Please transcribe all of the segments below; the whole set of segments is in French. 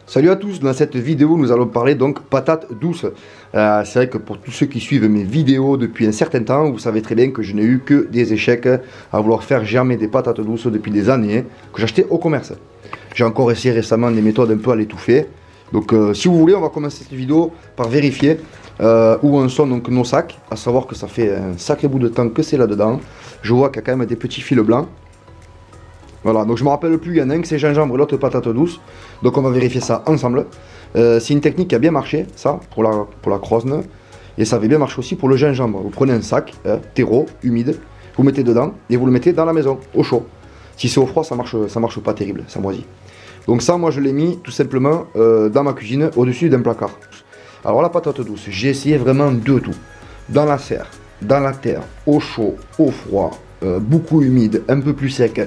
Salut à tous, dans cette vidéo nous allons parler donc patates douces. C'est vrai que pour tous ceux qui suivent mes vidéos depuis un certain temps, vous savez très bien que je n'ai eu que des échecs à vouloir faire germer des patates douces depuis des années que j'achetais au commerce. J'ai encore essayé récemment des méthodes un peu à l'étouffer. Donc si vous voulez, on va commencer cette vidéo par vérifier où en sont donc nos sacs, à savoir que ça fait un sacré bout de temps que c'est là-dedans. Je vois qu'il y a quand même des petits fils blancs. Voilà, donc je me rappelle plus, il y en a un qui c'est gingembre et l'autre patate douce. Donc on va vérifier ça ensemble. C'est une technique qui a bien marché, ça, pour la crosne. Et ça avait bien marché aussi pour le gingembre. Vous prenez un sac, terreau, humide, vous mettez dedans et vous le mettez dans la maison, au chaud. Si c'est au froid, ça marche pas terrible, ça moisit. Donc ça, moi je l'ai mis tout simplement dans ma cuisine, au-dessus d'un placard. Alors la patate douce, j'ai essayé vraiment de tout. Dans la serre, dans la terre, au chaud, au froid. Beaucoup humide, un peu plus sec.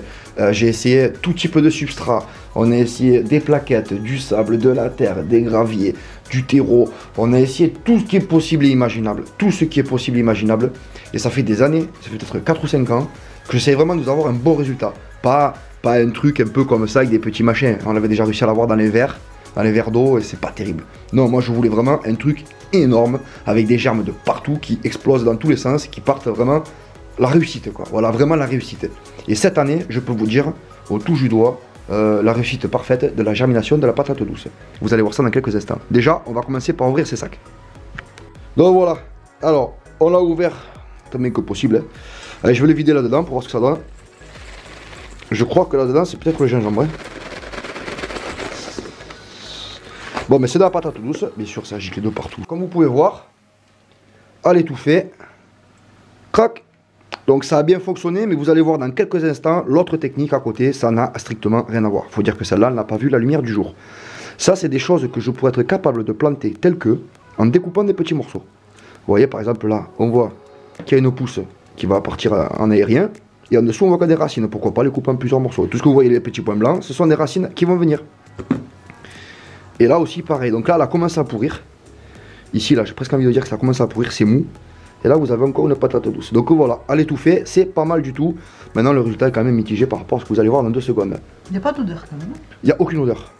J'ai essayé tout type de substrat. On a essayé des plaquettes, du sable, de la terre, des graviers, du terreau. On a essayé tout ce qui est possible et imaginable. Tout ce qui est possible et imaginable. Et ça fait des années, ça fait peut-être 4 ou 5 ans, que j'essaie vraiment de nous avoir un bon résultat. Pas un truc un peu comme ça avec des petits machins. On avait déjà réussi à l'avoir dans les verres d'eau et c'est pas terrible. Non, moi je voulais vraiment un truc énorme avec des germes de partout qui explosent dans tous les sens, qui partent vraiment. La réussite quoi, voilà vraiment la réussite. Et cette année, je peux vous dire, au touche du doigt, la réussite parfaite de la germination de la patate douce. Vous allez voir ça dans quelques instants. Déjà, on va commencer par ouvrir ces sacs. Donc voilà, alors, on l'a ouvert tant bien que possible. Hein. Allez, je vais le vider là-dedans pour voir ce que ça donne. Je crois que là-dedans, c'est peut-être le gingembre. Hein. Bon, mais c'est de la patate douce, bien sûr, ça gicle de partout. Comme vous pouvez voir, à l'étouffer, crac. Donc ça a bien fonctionné, mais vous allez voir dans quelques instants, l'autre technique à côté, ça n'a strictement rien à voir. Il faut dire que celle-là, elle n'a pas vu la lumière du jour. Ça, c'est des choses que je pourrais être capable de planter telles que, en découpant des petits morceaux. Vous voyez, par exemple, là, on voit qu'il y a une pousse qui va partir en aérien, et en dessous, on voit qu'il y a des racines. Pourquoi pas les couper en plusieurs morceaux? Tout ce que vous voyez, les petits points blancs, ce sont des racines qui vont venir. Et là aussi, pareil. Donc là, elle a commencé à pourrir. Ici, là, j'ai presque envie de dire que ça commence à pourrir, c'est mou. Et là, vous avez encore une patate douce. Donc voilà, à l'étouffer, c'est pas mal du tout. Maintenant, le résultat est quand même mitigé par rapport à ce que vous allez voir dans 2 secondes. Il n'y a pas d'odeur quand même. Il n'y a aucune odeur.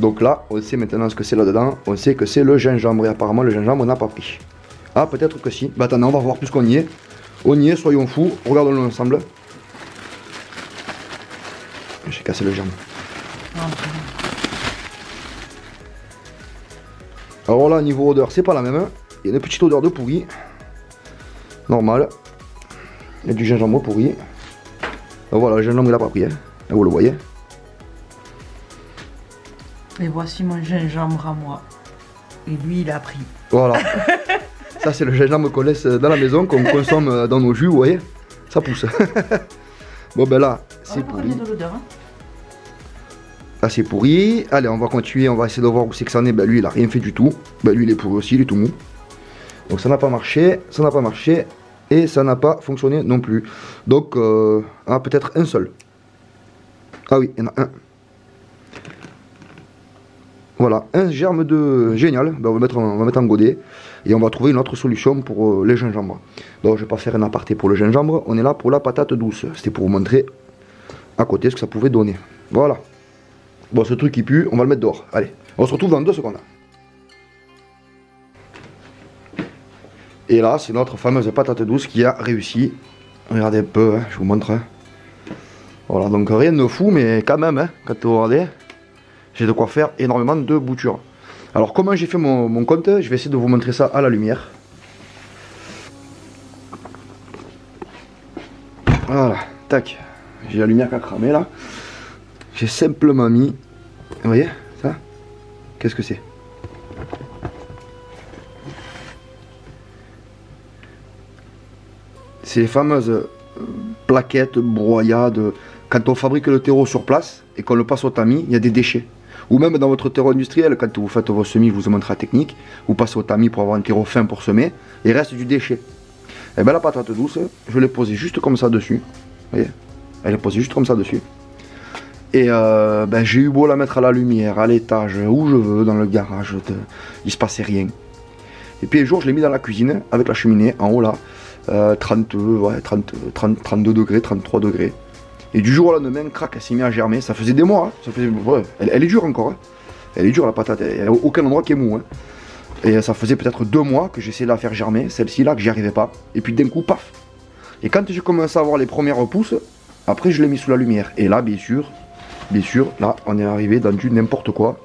Donc là, on sait maintenant ce que c'est là-dedans. On sait que c'est le gingembre. Et apparemment, le gingembre n'a pas pris. Ah, peut-être que si. Bah attendez, on va voir puisqu'on y est. On y est, soyons fous. Regardons-le ensemble. J'ai cassé le germe. Alors là, niveau odeur, c'est pas la même. Il y a une petite odeur de pourri. Normal. Il y a du gingembre pourri. Donc voilà, le gingembre il n'a pas pris. Hein. Vous le voyez. Et voici mon gingembre à moi. Et lui, il a pris. Voilà. Ça, c'est le gingembre qu'on laisse dans la maison, qu'on consomme dans nos jus, vous voyez. Ça pousse. Bon, ben là, c'est pourri. De l'odeur, hein. Là, c'est pourri. Allez, on va continuer. On va essayer de voir où c'est que ça en est. Ben lui, il a rien fait du tout. Ben lui, il est pourri aussi. Il est tout mou. Donc ça n'a pas marché, ça n'a pas marché, et ça n'a pas fonctionné non plus. Donc, peut-être un seul. Ah oui, il y en a un. Voilà, un germe de... Génial, ben, on va mettre en godet, et on va trouver une autre solution pour les gingembres. Donc je ne vais pas faire un aparté pour le gingembre, on est là pour la patate douce. C'était pour vous montrer à côté ce que ça pouvait donner. Voilà. Bon, ce truc qui pue, on va le mettre dehors. Allez, on se retrouve dans 2 secondes. Et là, c'est notre fameuse patate douce qui a réussi. Regardez un peu, hein, je vous montre. Hein. Voilà, donc rien de fou, mais quand même, hein, quand vous regardez, j'ai de quoi faire énormément de boutures. Alors, comment j'ai fait mon compte? Je vais essayer de vous montrer ça à la lumière. Voilà, tac. J'ai la lumière qui a cramé là. J'ai simplement mis... Vous voyez, ça? Qu'est-ce que c'est? C'est les fameuses plaquettes, broyades. Quand on fabrique le terreau sur place et qu'on le passe au tamis, il y a des déchets. Ou même dans votre terreau industriel, quand vous faites vos semis, je vous ai montré la technique, vous passez au tamis pour avoir un terreau fin pour semer, il reste du déchet. Et bien la patate douce, je l'ai posée juste comme ça dessus. Vous voyez? Elle est posée juste comme ça dessus. Et j'ai eu beau la mettre à la lumière, à l'étage, où je veux, dans le garage, il se passait rien. Et puis un jour, je l'ai mis dans la cuisine, avec la cheminée, en haut là, 32 degrés, 33 degrés. Et du jour au lendemain, crac, elle s'est mise à germer. Ça faisait des mois, hein. Ça faisait, ouais, elle est dure encore. Hein. Elle est dure la patate, il n'y a aucun endroit qui est mou. Hein. Et ça faisait peut-être 2 mois que j'essayais de la faire germer, celle-ci là, que j'y arrivais pas. Et puis d'un coup, paf. Et quand j'ai commencé à avoir les premières pousses, après je l'ai mis sous la lumière. Et là, bien sûr, là, on est arrivé dans du n'importe quoi.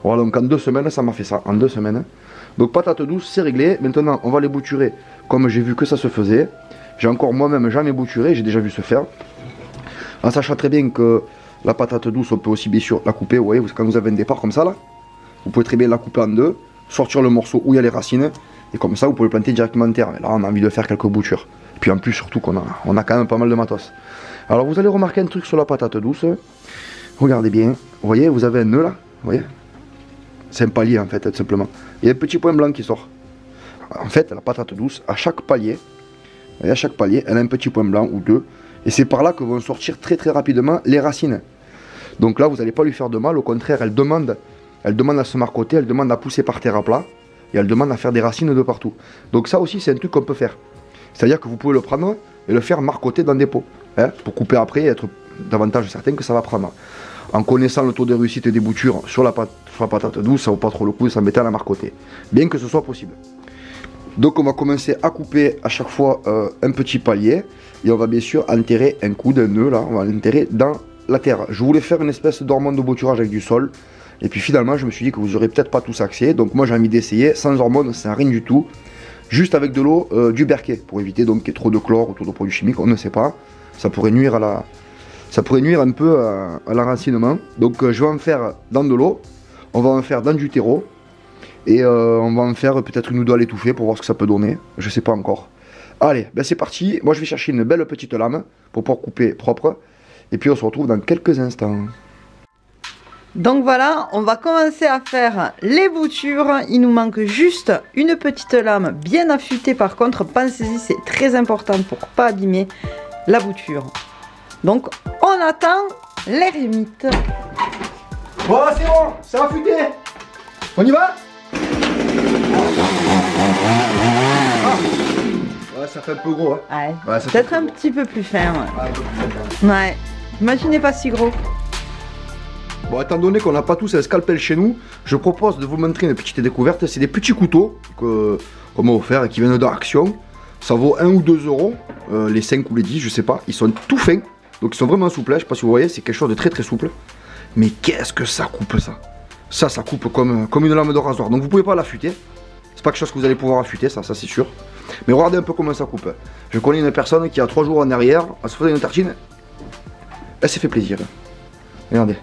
Voilà, donc en 2 semaines, ça m'a fait ça, en 2 semaines. Donc patate douce, c'est réglé. Maintenant, on va les bouturer comme j'ai vu que ça se faisait. J'ai encore moi-même jamais bouturé, j'ai déjà vu se faire. En sachant très bien que la patate douce, on peut aussi bien sûr la couper. Vous voyez, quand vous avez un départ comme ça, là, vous pouvez très bien la couper en 2, sortir le morceau où il y a les racines, et comme ça, vous pouvez le planter directement en terre. Et là, on a envie de faire quelques boutures. Et puis en plus, surtout qu'on a quand même pas mal de matos. Alors, vous allez remarquer un truc sur la patate douce. Regardez bien. Vous voyez, vous avez un nœud là. Vous voyez, c'est un palier en fait, tout simplement. Il y a un petit point blanc qui sort. En fait, la patate douce, à chaque palier, elle a un petit point blanc ou 2. Et c'est par là que vont sortir très rapidement les racines. Donc là, vous n'allez pas lui faire de mal. Au contraire, elle demande à se marcoter, elle demande à pousser par terre à plat. Et elle demande à faire des racines de partout. Donc ça aussi, c'est un truc qu'on peut faire. C'est-à-dire que vous pouvez le prendre et le faire marcoter dans des pots. Hein, pour couper après et être davantage certain que ça va prendre. En connaissant le taux de réussite des boutures sur la patate douce, ça vaut pas trop le coup de s'embêter à la marcoter. Bien que ce soit possible. Donc on va commencer à couper à chaque fois un petit palier. Et on va bien sûr enterrer un coup d'un nœud là. On va l'enterrer dans la terre. Je voulais faire une espèce d'hormone de bouturage avec du sol. Et puis finalement je me suis dit que vous n'aurez peut-être pas tous accès. Donc moi j'ai envie d'essayer sans hormone, sans rien du tout. Juste avec de l'eau, du berquet. Pour éviter donc qu'il y ait trop de chlore ou trop de produits chimiques. On ne sait pas. Ça pourrait nuire un peu à l'enracinement. Donc je vais en faire dans de l'eau, on va en faire dans du terreau, et on va en faire peut-être une ou deux à l'étouffer pour voir ce que ça peut donner. Je sais pas encore. Allez, ben c'est parti. Moi je vais chercher une belle petite lame pour pouvoir couper propre. Et puis on se retrouve dans quelques instants. Donc voilà, on va commencer à faire les boutures. Il nous manque juste une petite lame bien affûtée. Par contre, pensez-y, c'est très important pour pas abîmer la bouture. Donc on attend l'ermite. Voilà, c'est bon, c'est affûté. On y va? Ouais, ça fait un peu gros. Hein. Ouais, peut-être un petit peu plus fin. Ouais, imaginez pas si gros. Bon, étant donné qu'on n'a pas tous un scalpel chez nous, je propose de vous montrer une petite découverte. C'est des petits couteaux qu'on m'a offert et qui viennent d'Action. Ça vaut 1 ou 2 euros, les 5 ou les 10, je sais pas. Ils sont tout fins, donc ils sont vraiment souples. Je sais pas si vous voyez, c'est quelque chose de très souple. Mais qu'est-ce que ça coupe ça? Ça coupe comme une lame de rasoir. Donc vous pouvez pas l'affûter. C'est pas quelque chose que vous allez pouvoir affûter, ça c'est sûr. Mais regardez un peu comment ça coupe. Je connais une personne qui a 3 jours en arrière, elle se faisait une tartine. Elle s'est fait plaisir. Regardez.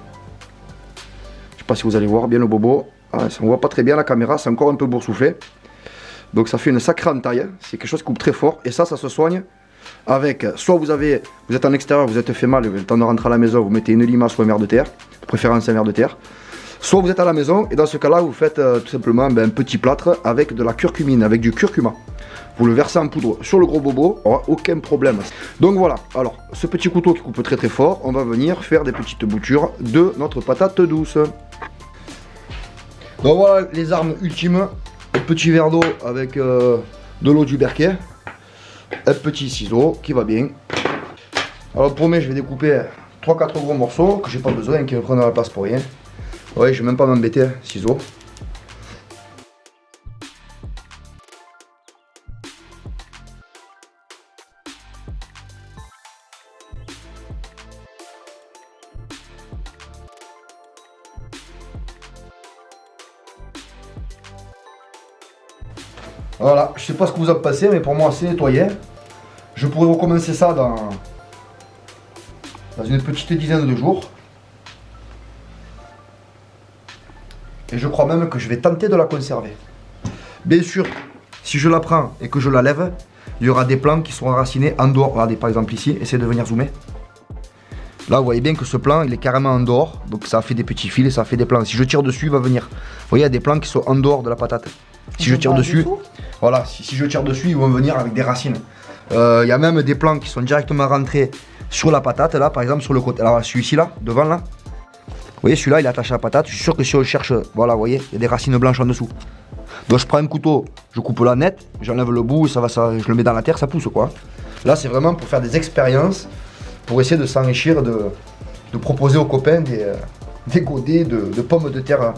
Je sais pas si vous allez voir bien le bobo. Ah, on voit pas très bien la caméra, c'est encore un peu boursouflé. Donc ça fait une sacrée entaille. C'est quelque chose qui coupe très fort. Et ça se soigne avec, soit vous êtes en extérieur, vous êtes fait mal, le temps de rentrer à la maison, vous mettez une limace ou un ver de terre, de préférence un ver de terre. Soit vous êtes à la maison et dans ce cas-là, vous faites tout simplement un petit plâtre avec de la curcumine, avec du curcuma. Vous le versez en poudre sur le gros bobo, aucun problème. Donc voilà, alors ce petit couteau qui coupe très fort, on va venir faire des petites boutures de notre patate douce. Donc voilà les armes ultimes, un petit verre d'eau avec de l'eau du berquet, un petit ciseau qui va bien. Alors pour moi je vais découper 3-4 gros morceaux que j'ai pas besoin, qui me prennent la place pour rien. Ouais, je vais même pas m'embêter, ciseaux. Voilà, je sais pas ce que vous en pensez, mais pour moi c'est nettoyé. Je pourrais recommencer ça dans une petite dizaine de jours. Et je crois même que je vais tenter de la conserver. Bien sûr, si je la prends et que je la lève, il y aura des plants qui seront enracinés en dehors. Regardez par exemple ici, essayez de venir zoomer. Là vous voyez bien que ce plant il est carrément en dehors. Donc ça a fait des petits fils et ça a fait des plants. Si je tire dessus, il va venir. Vous voyez, il y a des plants qui sont en dehors de la patate. Si je tire dessus, voilà, si je tire dessus, ils vont venir avec des racines. Il y a même des plants qui sont directement rentrés sur la patate, là, par exemple sur le côté. Alors celui-ci là, devant là. Vous voyez, celui-là il est attaché à la patate. Je suis sûr que si on cherche, voilà, vous voyez, il y a des racines blanches en dessous. Donc je prends un couteau, je coupe la net, j'enlève le bout, je le mets dans la terre, ça pousse quoi. Là c'est vraiment pour faire des expériences pour essayer de s'enrichir, de proposer aux copains des godets de pommes de terre,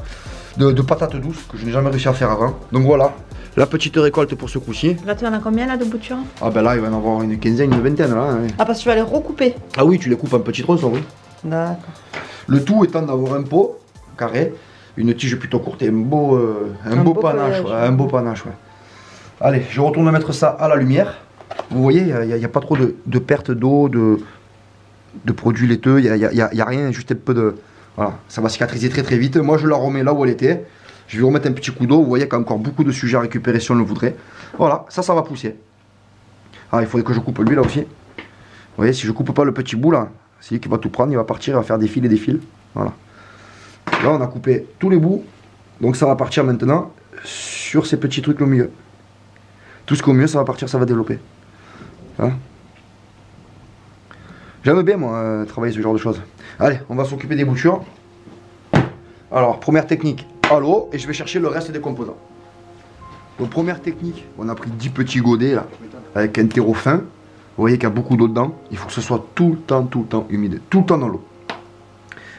de patates douces que je n'ai jamais réussi à faire avant. Donc voilà, la petite récolte pour ce coup-ci. Là, tu en as combien là de boutures? Ah ben là, il va y en avoir une quinzaine, une vingtaine là. Hein. Ah, parce que tu vas les recouper. Ah oui, tu les coupes en petits tronçons, oui. D'accord. Le tout étant d'avoir un pot carré, une tige plutôt courte et un beau panache. Ouais, un beau panache, ouais. Allez, je retourne mettre ça à la lumière. Vous voyez, il n'y a pas trop de perte d'eau, de produits laiteux, il n'y a rien, juste un peu de... Voilà, ça va cicatriser très très vite. Moi, je la remets là où elle était. Je vais remettre un petit coup d'eau. Vous voyez qu'il y a encore beaucoup de sujets à récupérer si on le voudrait. Voilà, ça va pousser. Ah, il faudrait que je coupe lui là aussi. Vous voyez, si je coupe pas le petit bout là, c'est lui qui va tout prendre, il va partir, il va faire des fils et des fils. Voilà. Là, on a coupé tous les bouts. Donc ça va partir maintenant sur ces petits trucs au milieu. Tout ce qu'au milieu, ça va partir, ça va développer. Hein? J'aime bien, moi, travailler ce genre de choses. Allez, on va s'occuper des boutures. Alors, première technique, à l'eau, et je vais chercher le reste des composants. Donc, première technique, on a pris 10 petits godets, là, avec un terreau fin. Vous voyez qu'il y a beaucoup d'eau dedans. Il faut que ce soit tout le temps humide, tout le temps dans l'eau.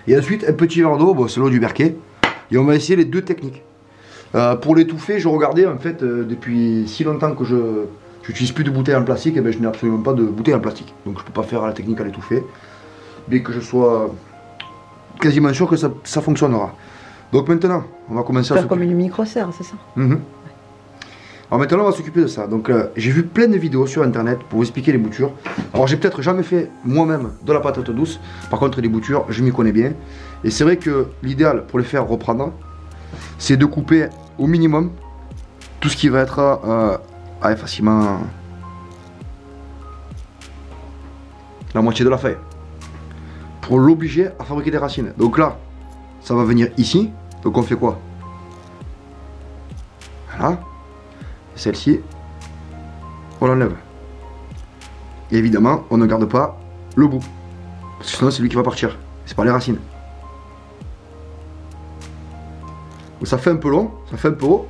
Et ensuite, un petit verre d'eau, bon, c'est l'eau du Berquet. Et on va essayer les deux techniques. Pour l'étouffer, je regardais, en fait, depuis si longtemps que je n'utilise plus de bouteilles en plastique, et ben, je n'ai absolument pas de bouteilles en plastique. Donc je ne peux pas faire la technique à l'étouffer. Mais que je sois quasiment sûr que ça fonctionnera. Donc maintenant, on va commencer à faire comme une micro-serre, c'est ça? Alors maintenant, on va s'occuper de ça. Donc j'ai vu plein de vidéos sur internet pour vous expliquer les boutures. Alors j'ai peut-être jamais fait moi-même de la patate douce. Par contre, les boutures, je m'y connais bien. Et c'est vrai que l'idéal pour les faire reprendre, c'est de couper au minimum tout ce qui va être facilement la moitié de la feuille pour l'obliger à fabriquer des racines. Donc là, ça va venir ici. Donc on fait quoi? Voilà. Celle-ci, on l'enlève. Et évidemment, on ne garde pas le bout. Parce que sinon, c'est lui qui va partir. C'est pas les racines. Donc ça fait un peu long, ça fait un peu haut.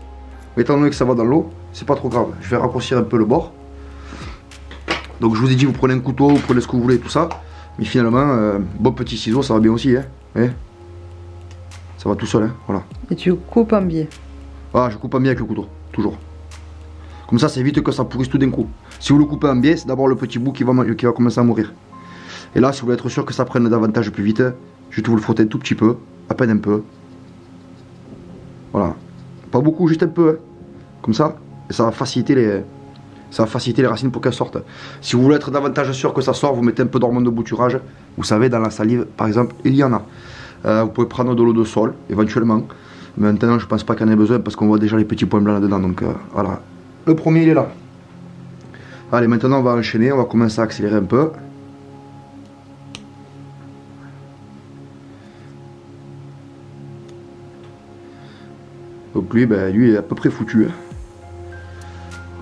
Mais étant donné que ça va dans l'eau, c'est pas trop grave. Je vais raccourcir un peu le bord. Donc je vous ai dit, vous prenez un couteau, vous prenez ce que vous voulez, tout ça. Mais finalement, bon petit ciseau, ça va bien aussi. Hein. Voyez, ça va tout seul. Hein. Voilà. Et tu coupes en biais. Ah, je coupe en biais avec le couteau, toujours. Comme ça évite que ça pourrisse tout d'un coup. Si vous le coupez en biais, c'est d'abord le petit bout qui va commencer à mourir. Et là, si vous voulez être sûr que ça prenne davantage plus vite, juste vous le frottez un tout petit peu, à peine un peu. Voilà. Pas beaucoup, juste un peu. Hein. Comme ça. Et ça va faciliter les racines pour qu'elles sortent. Si vous voulez être davantage sûr que ça sort, vous mettez un peu d'hormones de bouturage. Vous savez, dans la salive, par exemple, il y en a. Vous pouvez prendre de l'eau de sol, éventuellement. Mais maintenant, je pense pas qu'il y en ait besoin parce qu'on voit déjà les petits points blancs là-dedans. Donc voilà. Le premier, il est là. Allez, maintenant, on va enchaîner. On va commencer à accélérer un peu. Donc lui, ben, lui est à peu près foutu. Hein.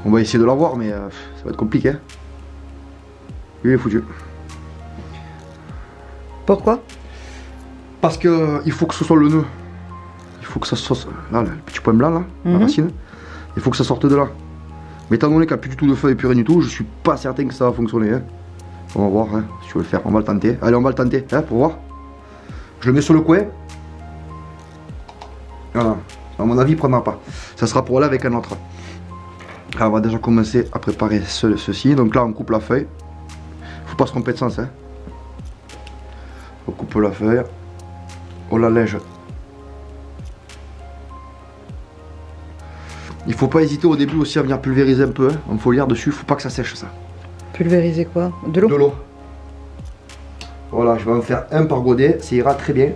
On va essayer de l'avoir, mais ça va être compliqué. Hein. Lui, il est foutu. Pourquoi? Parce que il faut que ce soit le nœud. Il faut que ça sorte. Là, le petit point blanc, là, la racine. Il faut que ça sorte de là. Mais étant donné qu'il n'y a plus du tout de feuilles et plus rien du tout, je suis pas certain que ça va fonctionner. Hein. On va voir hein, si tu veux le faire. On va le tenter. Allez, on va le tenter hein, pour voir. Je le mets sur le coin. Voilà. À mon avis, il ne prendra pas. Ça sera pour aller avec un autre. Alors, on va déjà commencer à préparer ceci. Donc là, on coupe la feuille. Faut pas se tromper de sens. Hein. On coupe la feuille. On l'allège. Il faut pas hésiter au début aussi à venir pulvériser un peu. Hein. On foliaire dessus. Faut pas que ça sèche ça. Pulvériser quoi? De l'eau? De l'eau. Voilà, je vais en faire un par godet. Ça ira très bien.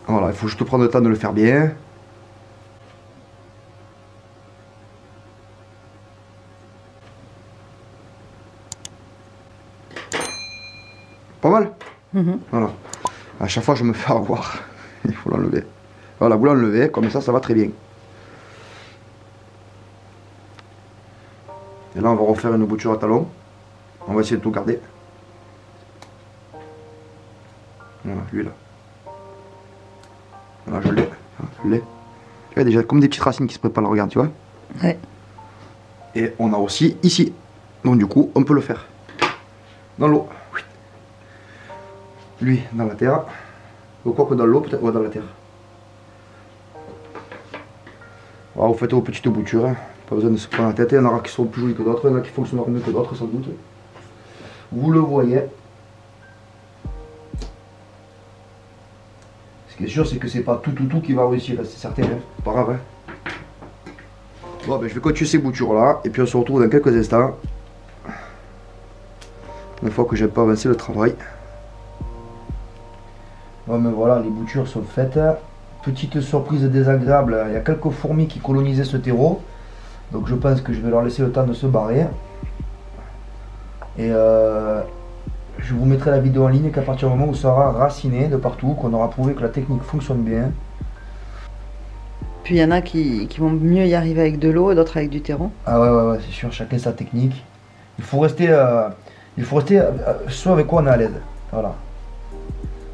Voilà, il faut juste prendre le temps de le faire bien. Pas mal. Voilà. À chaque fois, je me fais avoir. Il faut l'enlever. Voilà, vous l'enlevez, comme ça va très bien. Et là, on va refaire une bouture à talons. On va essayer de tout garder. Voilà, lui là. Voilà, je l'ai. Je l'ai. Tu vois, déjà comme des petites racines qui se préparent, regarde, tu vois. Ouais. Et on a aussi ici. Donc du coup, on peut le faire. Dans l'eau. Lui, dans la terre. Ou quoi que dans l'eau, peut-être, ou dans la terre. Alors, vous faites vos petites boutures. Hein. Pas besoin de se prendre la tête. Il y en aura qui sont plus jolis que d'autres. Il y en a qui fonctionneront mieux que d'autres, sans doute. Vous le voyez. Ce qui est sûr, c'est que c'est pas tout qui va réussir. C'est certain. Hein. Pas grave. Hein. Bon, ben, je vais continuer ces boutures là. Et puis on se retrouve dans quelques instants. Une fois que j'ai pas avancé le travail. Bon, mais voilà, les boutures sont faites. Petite surprise désagréable, il y a quelques fourmis qui colonisaient ce terreau. Donc je pense que je vais leur laisser le temps de se barrer. Et je vous mettrai la vidéo en ligne qu'à partir du moment où ça sera raciné de partout, qu'on aura prouvé que la technique fonctionne bien. Puis il y en a qui vont mieux y arriver avec de l'eau et d'autres avec du terreau. Ah ouais, c'est sûr, chacun sa technique. Il faut rester soit avec quoi on est à l'aise. Voilà.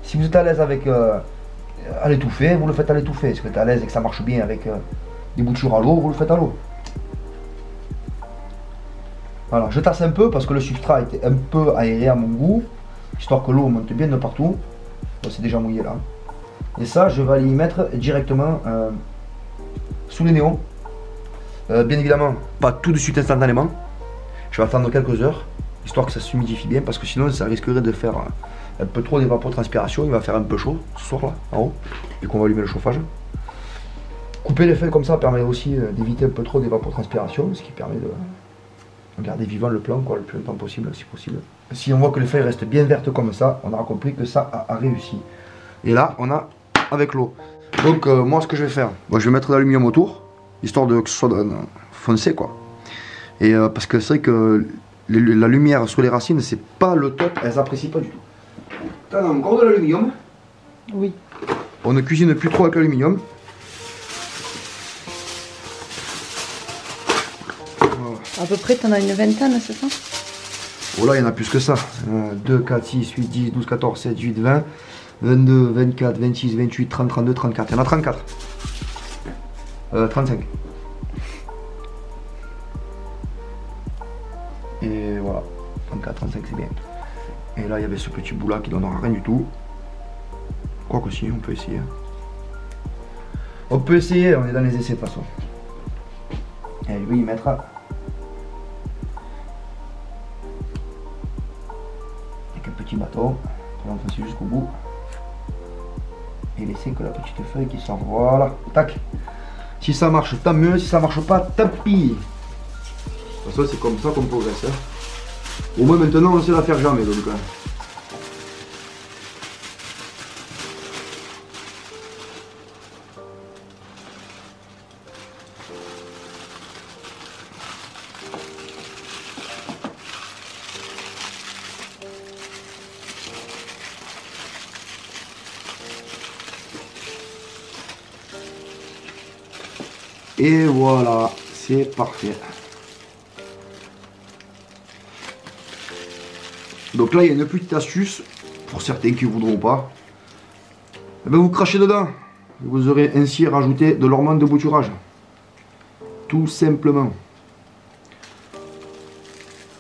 Si vous êtes à l'aise avec à l'étouffer, vous le faites à l'étouffer. Si vous êtes à l'aise et que ça marche bien avec des boutures à l'eau, vous le faites à l'eau. Voilà, je tasse un peu parce que le substrat était un peu aéré à mon goût, histoire que l'eau monte bien de partout. Bon, c'est déjà mouillé là. Et ça, je vais aller y mettre directement sous les néons. Bien évidemment, pas tout de suite instantanément. Je vais attendre quelques heures, histoire que ça s'humidifie bien, parce que sinon ça risquerait de faire un peu trop d'évapotranspiration. Il va faire un peu chaud ce soir là, en haut, vu qu'on va allumer le chauffage. Couper les feuilles comme ça permet aussi d'éviter un peu trop d'évapotranspiration, ce qui permet de garder vivant le plant quoi, le plus longtemps possible, si possible. Si on voit que les feuilles restent bien vertes comme ça, on aura compris que ça a réussi. Et là, on a avec l'eau. Donc moi, ce que je vais faire, je vais mettre de l'aluminium autour, histoire de que ce soit foncé quoi. Et parce que c'est vrai que la lumière sur les racines, c'est pas le top, elles apprécient pas du tout. T'as encore de l'aluminium? Oui. On ne cuisine plus trop avec l'aluminium. À peu près, t'en as une vingtaine, c'est ça? Oh là, il y en a plus que ça. 2, 4, 6, 8, 10, 12, 14, 7, 8, 20, 22, 24, 26, 28, 30, 32, 34. Il y en a 34. 35. Et voilà. 34, 35, c'est bien. Et là, il y avait ce petit bout là qui donnera rien du tout. Quoique si, on peut essayer. On peut essayer, on est dans les essais de toute façon. Et lui, il mettra. Avec un petit bâton pour l'enfoncer jusqu'au bout. Et laisser que la petite feuille qui sort. Voilà. Tac. Si ça marche, tant mieux. Si ça marche pas, tant pis. De toute façon, c'est comme ça qu'on progresse. Hein. Au moins maintenant, on sait la faire jamais. Donc, et voilà, c'est parfait. Donc là, il y a une petite astuce, pour certains qui ne voudront pas. Eh bien, vous crachez dedans. Vous aurez ainsi rajouté de l'hormone de bouturage. Tout simplement.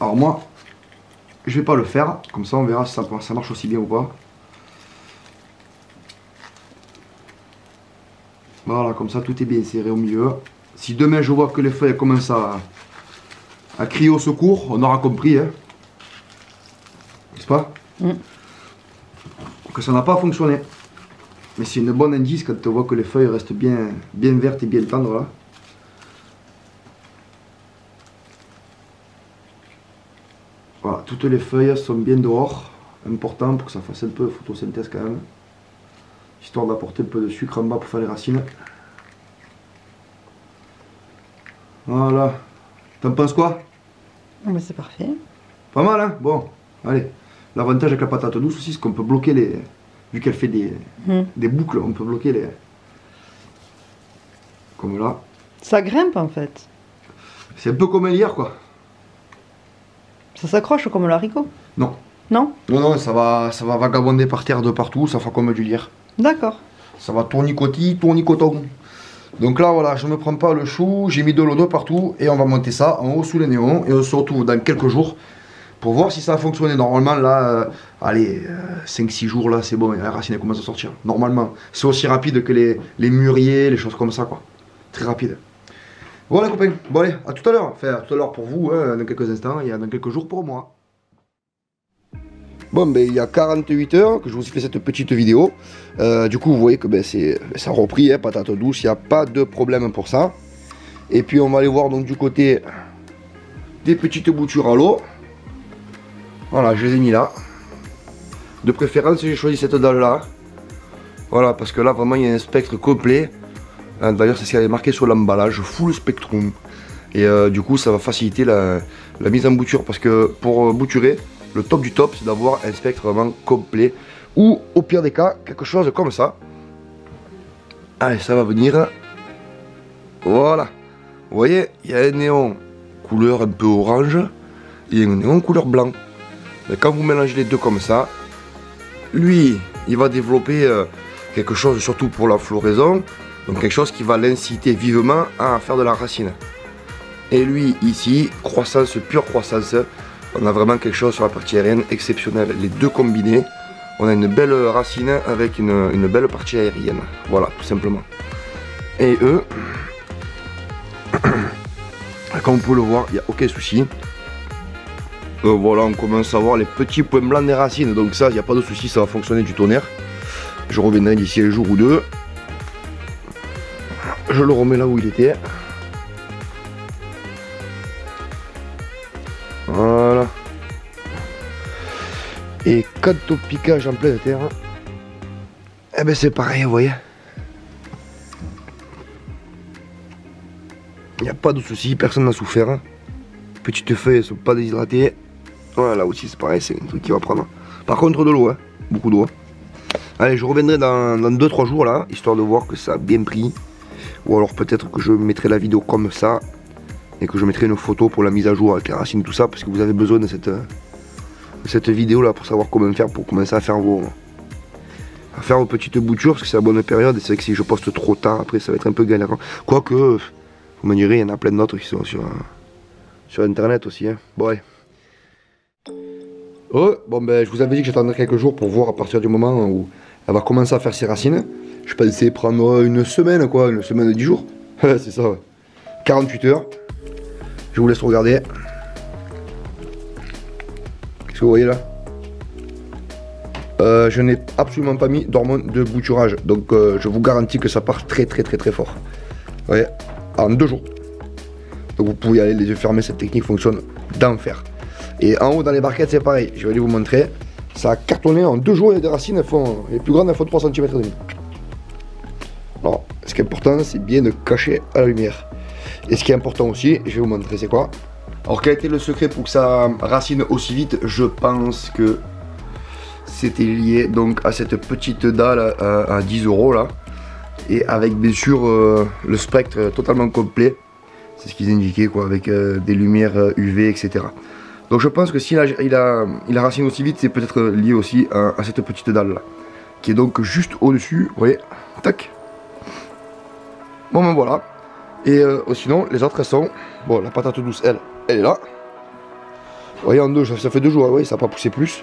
Alors moi, je ne vais pas le faire. Comme ça, on verra si ça marche aussi bien ou pas. Voilà, comme ça, tout est bien serré au milieu. Si demain, je vois que les feuilles commencent à crier au secours, on aura compris, hein. N'est-ce pas? Que ça n'a pas fonctionné. Mais c'est une bonne indice quand on voit que les feuilles restent bien vertes et bien tendres là. Voilà, toutes les feuilles sont bien dehors. Important pour que ça fasse un peu de photosynthèse quand même. Histoire d'apporter un peu de sucre en bas pour faire les racines. Voilà. T'en penses quoi? Mais c'est parfait. Pas mal hein? Bon, allez. L'avantage avec la patate douce aussi, c'est qu'on peut bloquer les... Vu qu'elle fait des boucles, on peut bloquer les... Comme là. Ça grimpe en fait. C'est un peu comme un lierre quoi. Ça s'accroche comme le haricot? Non. Non? Non, ça va vagabonder par terre de partout, ça fait comme du lierre. D'accord. Ça va tournicoter, tournicoton. Donc là voilà, je ne me prends pas le chou, j'ai mis de l'eau de partout et on va monter ça en haut sous les néons et on se retrouve dans quelques jours pour voir si ça a fonctionné. Normalement là, allez, 5-6 jours là c'est bon, la racine elle commence à sortir. Normalement, c'est aussi rapide que les mûriers, les choses comme ça quoi. Très rapide. Voilà les copains, bon allez, à tout à l'heure. Enfin à tout à l'heure pour vous, hein, dans quelques instants et dans quelques jours pour moi. Bon ben il y a 48 heures que je vous ai fait cette petite vidéo. Du coup vous voyez que ben, ça a repris, hein, patate douce, il n'y a pas de problème pour ça. Et puis on va aller voir donc du côté des petites boutures à l'eau. Voilà, je les ai mis là. De préférence j'ai choisi cette dalle là. Voilà, parce que là vraiment il y a un spectre complet. D'ailleurs c'est ce qui avait marqué sur l'emballage, full spectrum. Et du coup ça va faciliter la mise en bouture. Parce que pour bouturer, le top du top, c'est d'avoir un spectre vraiment complet. Ou au pire des cas, quelque chose comme ça. Allez, ça va venir. Voilà. Vous voyez, il y a un néon couleur un peu orange et un néon couleur blanc. Mais quand vous mélangez les deux comme ça, lui, il va développer quelque chose surtout pour la floraison. Donc quelque chose qui va l'inciter vivement à faire de la racine. Et lui, ici, croissance, pure croissance. On a vraiment quelque chose sur la partie aérienne exceptionnel. Les deux combinés, on a une belle racine avec une belle partie aérienne. Voilà, tout simplement. Et eux, comme vous pouvez le voir, il n'y a aucun souci. Voilà, on commence à voir les petits points blancs des racines. Donc ça, il n'y a pas de souci, ça va fonctionner du tonnerre. Je reviendrai d'ici un jour ou deux. Je le remets là où il était. Voilà. Et quant au piquage en pleine terre, eh ben c'est pareil, vous voyez. Il n'y a pas de souci, personne n'a souffert. Petites feuilles, elles ne sont pas déshydratées. Voilà, là aussi c'est pareil, c'est un truc qui va prendre. Par contre de l'eau, hein, beaucoup d'eau. Allez, je reviendrai dans 2-3 jours là, histoire de voir que ça a bien pris. Ou alors peut-être que je mettrai la vidéo comme ça. Et que je mettrai une photo pour la mise à jour avec les racines, tout ça, parce que vous avez besoin de cette vidéo là pour savoir comment faire, pour commencer à faire vos petites boutures, parce que c'est la bonne période. Et c'est vrai que si je poste trop tard, après ça va être un peu galère. Quoique, vous me direz, il y en a plein d'autres qui sont sur internet aussi. Hein. Bon, allez. Bon ben je vous avais dit que j'attendrais quelques jours pour voir à partir du moment où elle va commencer à faire ses racines. Je pensais prendre une semaine quoi, une semaine de 10 jours. C'est ça ouais. 48 heures. Je vous laisse regarder. Qu'est-ce que vous voyez là? Je n'ai absolument pas mis d'hormones de bouturage. Donc je vous garantis que ça part très fort. Vous voyez, en 2 jours. Donc vous pouvez y aller les yeux fermés, cette technique fonctionne d'enfer. Et en haut dans les barquettes c'est pareil, je vais aller vous montrer. Ça a cartonné en 2 jours et des racines, les plus grandes elles font 3 cm et demi. Alors, ce qui est important c'est bien de cacher à la lumière. Et ce qui est important aussi, je vais vous montrer c'est quoi. Alors quel était le secret pour que ça racine aussi vite? Je pense que c'était lié donc à cette petite dalle à 10 € là. Et avec bien sûr le spectre totalement complet. C'est ce qu'ils indiquaient quoi, avec des lumières UV etc. Donc je pense que s'il a racine aussi vite, c'est peut-être lié aussi à cette petite dalle là. Qui est donc juste au-dessus, vous voyez, tac. Bon ben voilà. Et sinon les autres elles sont, bon la patate douce elle est là. Vous voyez en deux, ça fait 2 jours, vous voyez, ça n'a pas poussé plus.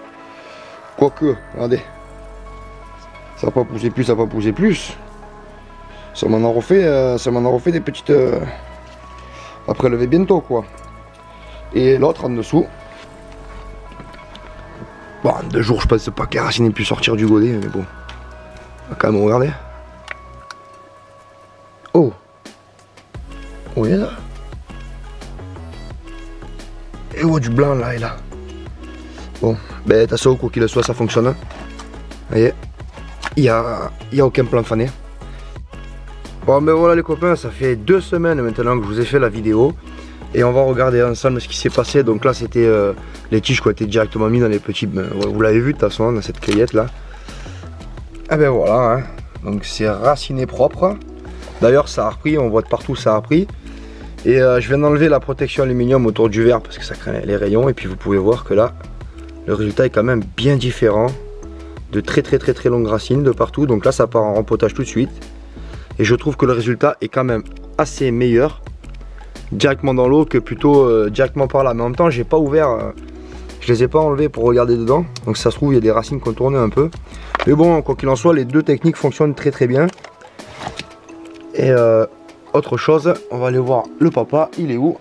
Quoique, regardez. Ça n'a pas poussé plus, ça n'a pas poussé plus. Ça m'en a refait des petites... à prélever bientôt quoi. Et l'autre en dessous. Bon en 2 jours je pense pas que la racine ait pu sortir du godet, mais bon. On va quand même regarder. Oh. Vous voyez là? Et oh du blanc là et là. Bon, ben de toute façon quoi qu'il soit ça fonctionne. Vous voyez, il y a aucun plan fané. Bon ben voilà les copains, ça fait 2 semaines maintenant que je vous ai fait la vidéo. Et on va regarder ensemble ce qui s'est passé. Donc là c'était les tiges qui ont été directement mis dans les petits... vous l'avez vu de toute façon dans cette cueillette là. Et ben voilà, hein. Donc c'est raciné propre. D'ailleurs ça a repris, on voit de partout ça a repris. Et je viens d'enlever la protection aluminium autour du verre parce que ça craint les rayons. Et puis vous pouvez voir que là, le résultat est quand même bien différent. De très longues racines de partout. Donc là ça part en rempotage tout de suite. Et je trouve que le résultat est quand même assez meilleur directement dans l'eau que plutôt directement par là. Mais en même temps, j'ai pas ouvert, je les ai pas enlevés pour regarder dedans. Donc ça se trouve, il y a des racines qui ont tourné un peu. Mais bon, quoi qu'il en soit, les deux techniques fonctionnent très très bien. Et autre chose, on va aller voir le papa, il est où?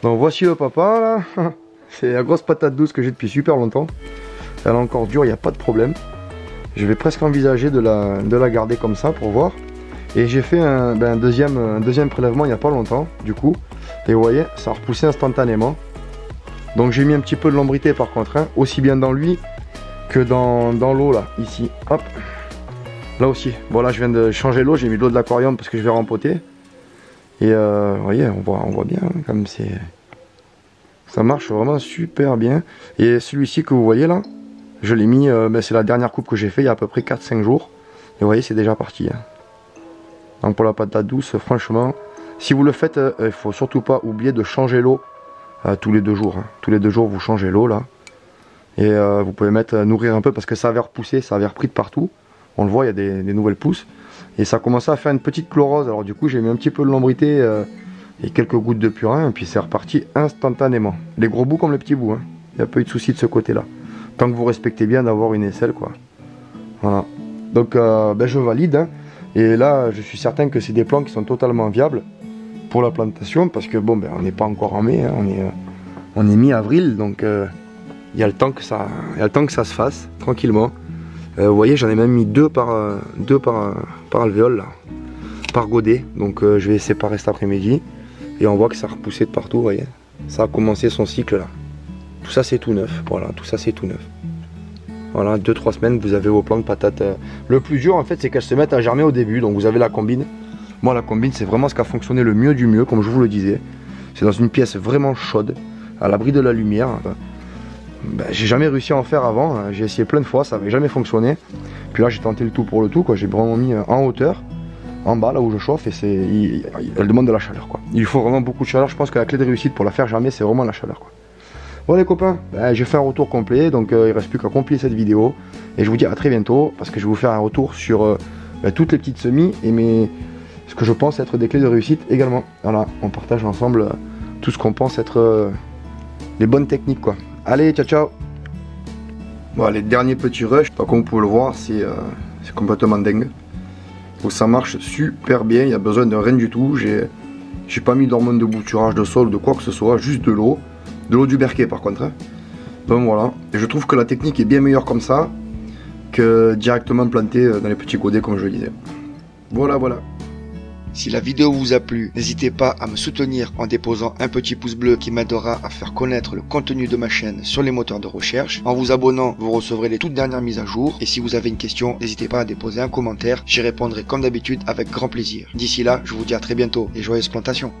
Donc voici le papa là. C'est la grosse patate douce que j'ai depuis super longtemps. Elle est encore dure, il n'y a pas de problème. Je vais presque envisager de la garder comme ça pour voir. Et j'ai fait un deuxième prélèvement il n'y a pas longtemps du coup. Et vous voyez, ça a repoussé instantanément. Donc j'ai mis un petit peu de lombrité par contre, hein, aussi bien dans lui que dans l'eau là, ici. Hop. Là aussi. Bon là je viens de changer l'eau, j'ai mis de l'eau de l'aquarium parce que je vais rempoter. Et vous voyez, on voit bien hein, comme c'est... Ça marche vraiment super bien. Et celui-ci que vous voyez là, je l'ai mis, c'est la dernière coupe que j'ai fait il y a à peu près 4-5 jours. Et vous voyez, c'est déjà parti. Hein. Donc pour la patate douce, franchement, si vous le faites, il faut surtout pas oublier de changer l'eau tous les 2 jours. Hein. Tous les 2 jours, vous changez l'eau là. Et vous pouvez nourrir un peu parce que ça avait repoussé, ça avait repris de partout. On le voit, il y a des nouvelles pousses. Et ça commençait à faire une petite chlorose. Alors du coup, j'ai mis un petit peu de lombrité et quelques gouttes de purin. Et puis c'est reparti instantanément. Les gros bouts comme les petits bouts. Hein. Il n'y a pas eu de souci de ce côté-là. Tant que vous respectez bien d'avoir une aisselle, quoi. Voilà. Donc je valide. Hein. Et là, je suis certain que c'est des plants qui sont totalement viables pour la plantation. Parce que bon, on n'est pas encore en mai. Hein. On est mi-avril. Donc il y a le temps que ça se fasse tranquillement. Vous voyez, j'en ai même mis 2 par alvéole, là, par godet. Donc je vais les séparer cet après-midi. Et on voit que ça a repoussé de partout, vous voyez. Ça a commencé son cycle là. Tout ça c'est tout neuf, voilà, tout ça c'est tout neuf. Voilà, 2-3 semaines, vous avez vos plants de patates. Le plus dur en fait, c'est qu'elles se mettent à germer au début. Donc vous avez la combine. Moi la combine, c'est vraiment ce qui a fonctionné le mieux du mieux, comme je vous le disais. C'est dans une pièce vraiment chaude, à l'abri de la lumière. J'ai jamais réussi à en faire avant, j'ai essayé plein de fois, ça n'avait jamais fonctionné. Puis là j'ai tenté le tout pour le tout, quoi. J'ai vraiment mis en hauteur, en bas là où je chauffe, et elle demande de la chaleur, quoi. Il faut vraiment beaucoup de chaleur, je pense que la clé de réussite pour la faire germer c'est vraiment la chaleur, quoi. Bon les copains, j'ai fait un retour complet, donc il ne reste plus qu'à compiler cette vidéo. Et je vous dis à très bientôt, parce que je vais vous faire un retour sur toutes les petites semis et ce que je pense être des clés de réussite également. Voilà, on partage ensemble tout ce qu'on pense être les bonnes techniques, quoi. Allez, ciao ciao. Bon, les derniers petits rushs, comme vous pouvez le voir, c'est complètement dingue. Donc ça marche super bien, il n'y a besoin de rien du tout. J'ai pas mis d'hormones de bouturage de sol ou de quoi que ce soit, juste de l'eau. De l'eau du Berquet par contre. Hein. Donc voilà, et je trouve que la technique est bien meilleure comme ça que directement plantée dans les petits godets comme je le disais. Voilà. Si la vidéo vous a plu, n'hésitez pas à me soutenir en déposant un petit pouce bleu qui m'aidera à faire connaître le contenu de ma chaîne sur les moteurs de recherche. En vous abonnant, vous recevrez les toutes dernières mises à jour. Et si vous avez une question, n'hésitez pas à déposer un commentaire. J'y répondrai comme d'habitude avec grand plaisir. D'ici là, je vous dis à très bientôt et joyeuses plantations.